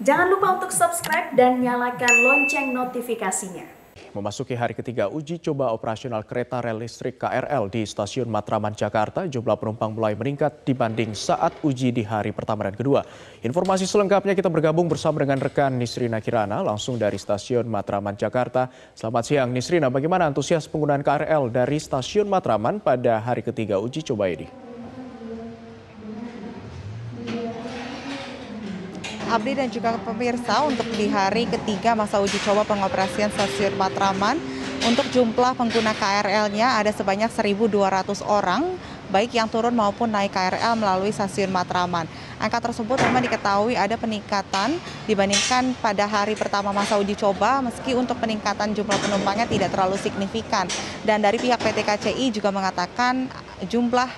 Jangan lupa untuk subscribe dan nyalakan lonceng notifikasinya. Memasuki hari ketiga uji coba operasional kereta rel listrik KRL di Stasiun Matraman, Jakarta, jumlah penumpang mulai meningkat dibanding saat uji di hari pertama dan kedua. Informasi selengkapnya kita bergabung bersama dengan rekan Nisrina Kirana langsung dari Stasiun Matraman, Jakarta. Selamat siang Nisrina, bagaimana antusias penggunaan KRL dari Stasiun Matraman pada hari ketiga uji coba ini? Abdi dan juga pemirsa, untuk di hari ketiga masa uji coba pengoperasian Stasiun Matraman, untuk jumlah pengguna KRL-nya ada sebanyak 1.200 orang, baik yang turun maupun naik KRL melalui Stasiun Matraman. Angka tersebut memang diketahui ada peningkatan dibandingkan pada hari pertama masa uji coba, meski untuk peningkatan jumlah penumpangnya tidak terlalu signifikan. Dan dari pihak PT KCI juga mengatakan jumlah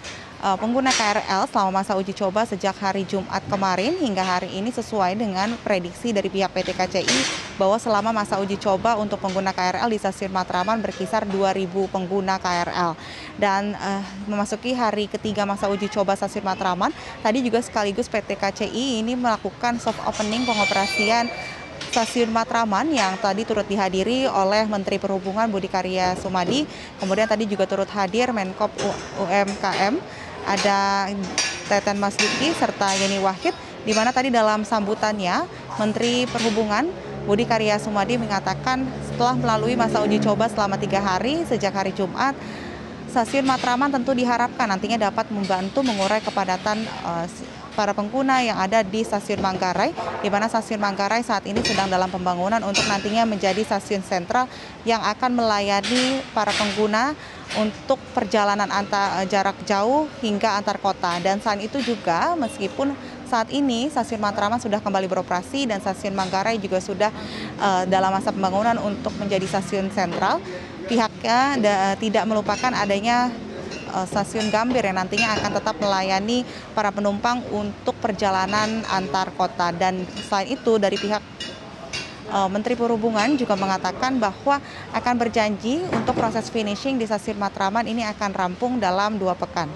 pengguna KRL selama masa uji coba sejak hari Jumat kemarin hingga hari ini sesuai dengan prediksi dari pihak PT KCI bahwa selama masa uji coba untuk pengguna KRL di Stasiun Matraman berkisar 2.000 pengguna KRL. Dan memasuki hari ketiga masa uji coba Stasiun Matraman, tadi juga sekaligus PT KCI ini melakukan soft opening pengoperasian Stasiun Matraman yang tadi turut dihadiri oleh Menteri Perhubungan Budi Karya Sumadi, kemudian tadi juga turut hadir Menkop UMKM, ada Teten Mas Duki serta Yeni Wahid, di mana tadi dalam sambutannya Menteri Perhubungan Budi Karya Sumadi mengatakan setelah melalui masa uji coba selama 3 hari sejak hari Jumat, Stasiun Matraman tentu diharapkan nantinya dapat membantu mengurai kepadatan para pengguna yang ada di Stasiun Manggarai, di mana Stasiun Manggarai saat ini sedang dalam pembangunan untuk nantinya menjadi stasiun sentral yang akan melayani para pengguna untuk perjalanan jarak jauh hingga antar kota. Dan selain itu juga meskipun saat ini Stasiun Matraman sudah kembali beroperasi dan Stasiun Manggarai juga sudah dalam masa pembangunan untuk menjadi stasiun sentral, pihaknya tidak melupakan adanya Stasiun Gambir yang nantinya akan tetap melayani para penumpang untuk perjalanan antar kota. Dan selain itu dari pihak Menteri Perhubungan juga mengatakan bahwa akan berjanji untuk proses finishing di Stasiun Matraman ini akan rampung dalam 2 pekan.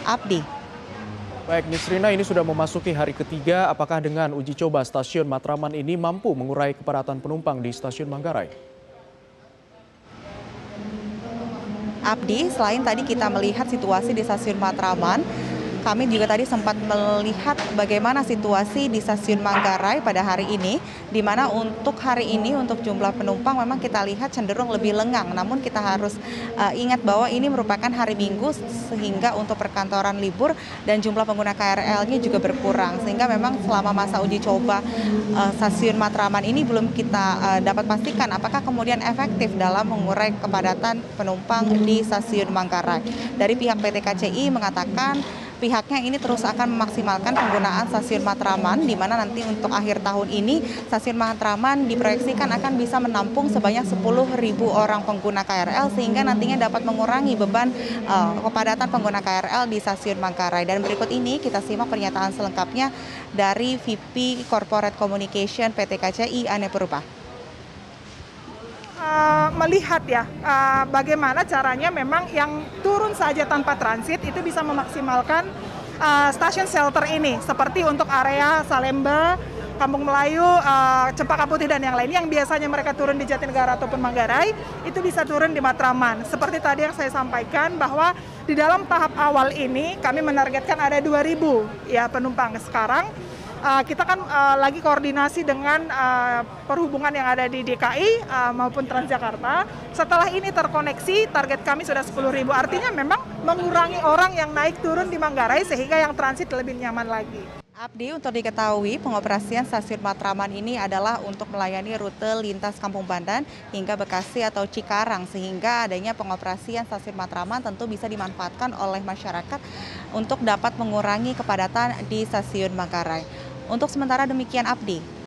Abdi. Baik Nisrina, ini sudah memasuki hari ketiga, apakah dengan uji coba Stasiun Matraman ini mampu mengurai kepadatan penumpang di Stasiun Manggarai? Abdi, selain tadi kita melihat situasi di Stasiun Matraman, kami juga tadi sempat melihat bagaimana situasi di Stasiun Manggarai pada hari ini, di mana untuk hari ini untuk jumlah penumpang memang kita lihat cenderung lebih lengang. Namun kita harus ingat bahwa ini merupakan hari Minggu sehingga untuk perkantoran libur dan jumlah pengguna KRL-nya juga berkurang. Sehingga memang selama masa uji coba Stasiun Matraman ini belum kita dapat pastikan apakah kemudian efektif dalam mengurai kepadatan penumpang di Stasiun Manggarai. Dari pihak PT KCI mengatakan pihaknya ini terus akan memaksimalkan penggunaan Stasiun Matraman, di mana nanti untuk akhir tahun ini Stasiun Matraman diproyeksikan akan bisa menampung sebanyak 10.000 orang pengguna KRL sehingga nantinya dapat mengurangi beban kepadatan pengguna KRL di Stasiun Manggarai. Dan berikut ini kita simak pernyataan selengkapnya dari VP Corporate Communication PT KCI Ane Purba. Melihat ya bagaimana caranya memang yang turun saja tanpa transit itu bisa memaksimalkan stasiun shelter ini, seperti untuk area Salemba, Kampung Melayu, Cempaka Putih dan yang lain yang biasanya mereka turun di Jatinegara ataupun Manggarai itu bisa turun di Matraman. Seperti tadi yang saya sampaikan bahwa di dalam tahap awal ini kami menargetkan ada 2.000 ya penumpang. Sekarang kita kan lagi koordinasi dengan perhubungan yang ada di DKI maupun Transjakarta. Setelah ini terkoneksi, target kami sudah 10.000. Artinya memang mengurangi orang yang naik turun di Manggarai sehingga yang transit lebih nyaman lagi. Abdi, untuk diketahui pengoperasian Stasiun Matraman ini adalah untuk melayani rute lintas Kampung Bandan hingga Bekasi atau Cikarang, sehingga adanya pengoperasian Stasiun Matraman tentu bisa dimanfaatkan oleh masyarakat untuk dapat mengurangi kepadatan di Stasiun Manggarai. Untuk sementara demikian Abdi.